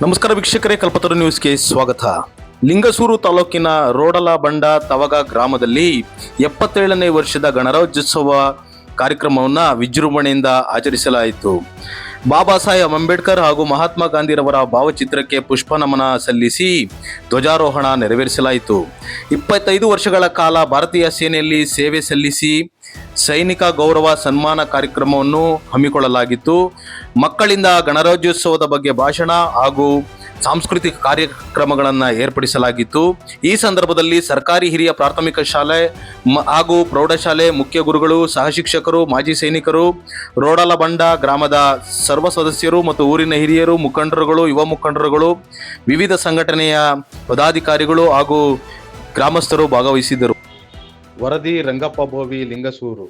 ನಮಸ್ಕಾರ ವೀಕ್ಷಕರೇ, ಕಲ್ಪತರು ನ್ಯೂಸ್ಗೆ ಸ್ವಾಗತ. ಲಿಂಗಸೂರು ತಾಲೂಕಿನ ರೋಡಲಬಂಡ ತವಗ ಗ್ರಾಮದಲ್ಲಿ 77ನೇ ವರ್ಷದ ಗಣರಾಜ್ಯೋತ್ಸವ ಕಾರ್ಯಕ್ರಮವನ್ನು ವಿಜೃಂಭಣೆಯಿಂದ ಆಚರಿಸಲಾಯಿತು. ಬಾಬಾ ಸಾಹೇಬ್ ಅಂಬೇಡ್ಕರ್ ಹಾಗೂ ಮಹಾತ್ಮ ಗಾಂಧಿರವರ ಭಾವಚಿತ್ರಕ್ಕೆ ಪುಷ್ಪ ನಮನ ಸಲ್ಲಿಸಿ ಧ್ವಜಾರೋಹಣ ನೆರವೇರಿಸಲಾಯಿತು. 25 ವರ್ಷಗಳ ಕಾಲ ಭಾರತೀಯ ಸೇನೆಯಲ್ಲಿ ಸೇವೆ ಸಲ್ಲಿಸಿ ಸೈನಿಕ ಗೌರವ ಸನ್ಮಾನ ಕಾರ್ಯಕ್ರಮವನ್ನು ಹಮ್ಮಿಕೊಳ್ಳಲಾಗಿತ್ತು. ಮಕ್ಕಳಿಂದ ಗಣರಾಜ್ಯೋತ್ಸವದ ಬಗ್ಗೆ ಭಾಷಣ ಹಾಗೂ ಸಾಂಸ್ಕೃತಿಕ ಕಾರ್ಯಕ್ರಮಗಳನ್ನು ಏರ್ಪಡಿಸಲಾಗಿತ್ತು. ಈ ಸಂದರ್ಭದಲ್ಲಿ ಸರ್ಕಾರಿ ಹಿರಿಯ ಪ್ರಾಥಮಿಕ ಶಾಲೆ ಹಾಗೂ ಪ್ರೌಢಶಾಲೆ ಮುಖ್ಯ ಗುರುಗಳು, ಸಹ ಶಿಕ್ಷಕರು, ಮಾಜಿ ಸೈನಿಕರು, ರೋಡಲಬಂಡ ಗ್ರಾಮದ ಸರ್ವ ಸದಸ್ಯರು ಮತ್ತು ಊರಿನ ಹಿರಿಯರು, ಮುಖಂಡರುಗಳು, ಯುವ ಮುಖಂಡರುಗಳು, ವಿವಿಧ ಸಂಘಟನೆಯ ಪದಾಧಿಕಾರಿಗಳು ಹಾಗೂ ಗ್ರಾಮಸ್ಥರು ಭಾಗವಹಿಸಿದ್ದರು. ವರದಿ ರಂಗಪ್ಪ ಬೋವಿ, ಲಿಂಗಸೂರು.